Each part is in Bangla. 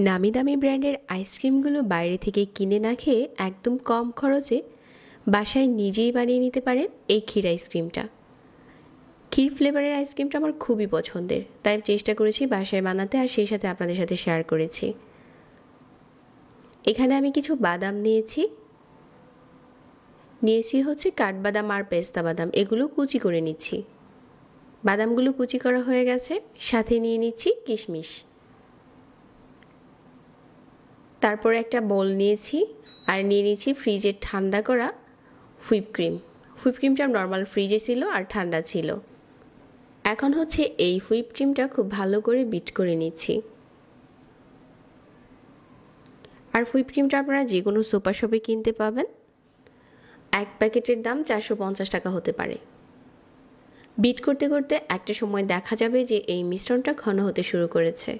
নামি দামি ব্র্যান্ডের আইসক্রিমগুলো বাইরে থেকে কিনে না খেয়ে একদম কম খরচে বাসায় নিজেই বানিয়ে নিতে পারেন এই ক্ষীর আইসক্রিমটা। ক্ষীর ফ্লেভারের আইসক্রিমটা আমার খুবই পছন্দের, তাই চেষ্টা করেছি বাসায় বানাতে, আর সেই সাথে আপনাদের সাথে শেয়ার করেছি। এখানে আমি কিছু বাদাম নিয়েছি হচ্ছে কাঠবাদাম আর পেস্তা বাদাম, এগুলো কুচি করে নিচ্ছি। বাদামগুলো কুচি করা হয়ে গেছে, সাথে নিয়ে নিচ্ছি কিশমিশ। তারপর একটা বোল নিয়েছি আর নিয়ে নিচ্ছি ফ্রিজে ঠান্ডা করা হুইপ ক্রিম। হুইপ ক্রিমটা নর্মাল ফ্রিজে ছিল আর ঠান্ডা ছিল। এখন হচ্ছে এই হুইপ ক্রিমটা খুব ভালো করে বিট করে নিচ্ছি। আর হুইপ ক্রিমটা আপনারা যে কোনো সুপার শপে কিনতে পাবেন। এক প্যাকেটের দাম 450 টাকা হতে পারে। বিট করতে করতে একটা সময় দেখা যাবে যে এই মিশ্রণটা ঘন হতে শুরু করেছে।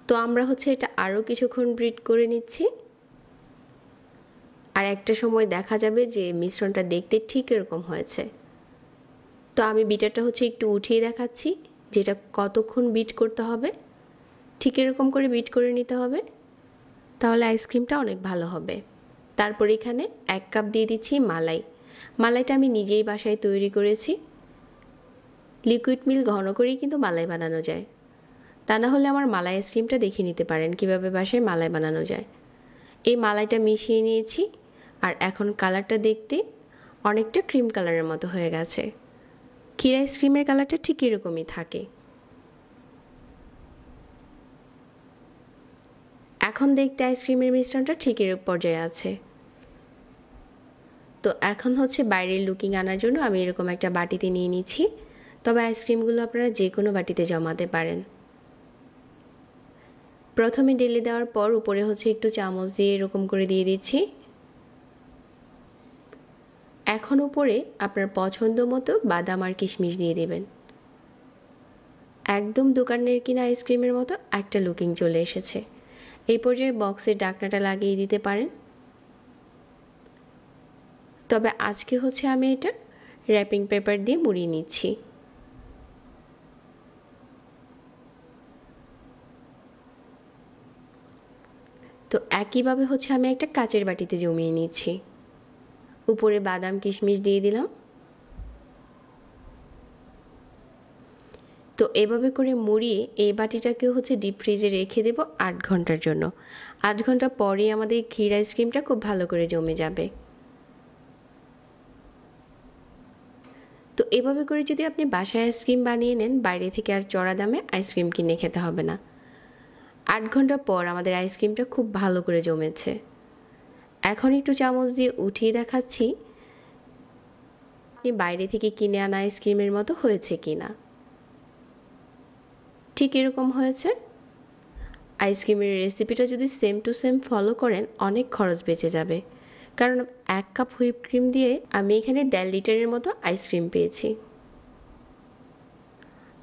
তো আমরা হচ্ছে এটা আরও কিছুক্ষণ বিট করে নিচ্ছি। আর একটা সময় দেখা যাবে যে মিশ্রণটা দেখতে ঠিক এরকম হয়েছে। তো আমি বিটারটা হচ্ছে একটু উঠিয়ে দেখাচ্ছি যেটা কতক্ষণ বিট করতে হবে। ঠিক এরকম করে বিট করে নিতে হবে, তাহলে আইসক্রিমটা অনেক ভালো হবে। তারপর এখানে 1 কাপ দিয়ে দিচ্ছি মালাই। মালাইটা আমি নিজেই বাসায় তৈরি করেছি। লিকুইড মিল্ক ঘন করেই কিন্তু মালাই বানানো যায়। তা না হলে আমার মালাই আইসক্রিমটা দেখে নিতে পারেন কিভাবে বাসায় মালাই বানানো যায়। এই মালাইটা মিশিয়ে নিয়েছি, আর এখন কালারটা দেখতে অনেকটা ক্রিম কালারের মতো হয়ে গেছে। ক্ষীর আইসক্রিমের কালারটা ঠিক এরকমই থাকে। এখন দেখতে আইসক্রিমের মিশ্রণটা ঠিক এর পর্যায়ে আছে। তো এখন হচ্ছে বাইরের লুকিং আনার জন্য আমি এরকম একটা বাটিতে নিয়ে নিচ্ছি। তবে আইসক্রিমগুলো আপনারা যে কোনো বাটিতে জমাতে পারেন। প্রথমে ঢেলে দেওয়ার পর উপরে হচ্ছে একটু চামচ দিয়ে এরকম করে দিয়ে দিচ্ছি। এখন উপরে আপনার পছন্দ মতো বাদাম আর কিশমিশ দিয়ে দেবেন। একদম দোকানের কিনা আইসক্রিমের মতো একটা লুকিং চলে এসেছে। এই পর্যায়ে বক্সের ঢাকনাটা লাগিয়ে দিতে পারেন। তবে আজকে হচ্ছে আমি এটা র্যাপিং পেপার দিয়ে মুড়িয়ে নিচ্ছি। তো একইভাবে হচ্ছে আমি একটা কাচের বাটিতে জমিয়ে নিচ্ছি। উপরে বাদাম কিশমিশ দিয়ে দিলাম। তো এভাবে করে মুড়িয়ে এই বাটিটাকে হচ্ছে ডিপ ফ্রিজে রেখে দেব 8 ঘন্টার জন্য। 8 ঘন্টা পরেই আমাদের ক্ষীর আইসক্রিমটা খুব ভালো করে জমে যাবে। তো এভাবে করে যদি আপনি বাসায় আইসক্রিম বানিয়ে নেন, বাইরে থেকে আর চড়া দামে আইসক্রিম কিনে খেতে হবে না। 8 ঘন্টা পর আমাদের আইসক্রিমটা খুব ভালো করে জমেছে। এখন একটু চামচ দিয়ে উঠিয়ে দেখাচ্ছি আপনি বাইরে থেকে কিনে আনা আইসক্রিমের মতো হয়েছে কিনা। ঠিক এরকম হয়েছে। আইসক্রিমের রেসিপিটা যদি সেম টু সেম ফলো করেন অনেক খরচ বেঁচে যাবে, কারণ 1 কাপ হুইপ ক্রিম দিয়ে আমি এখানে 1.5 লিটারের মতো আইসক্রিম পেয়েছি।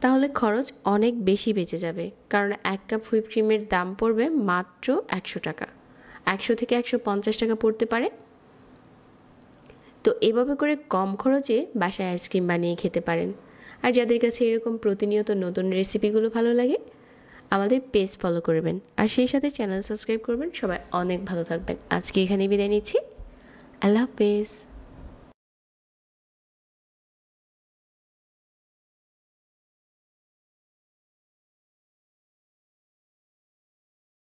তাহলে খরচ অনেক বেশি বেঁচে যাবে, কারণ 1 কাপ হুইপ ক্রিমের দাম পড়বে মাত্র 100 টাকা। 100 থেকে 150 টাকা পড়তে পারে। তো এভাবে করে কম খরচে বাসায় আইসক্রিম বানিয়ে খেতে পারেন। আর যাদের কাছে এরকম প্রতিনিয়ত নতুন রেসিপিগুলো ভালো লাগে, আমাদের পেজ ফলো করবেন আর সেই সাথে চ্যানেল সাবস্ক্রাইব করবেন। সবাই অনেক ভালো থাকবেন। আজকে এখানে বিদায় নিচ্ছি। আল্লাহ হাফেজ।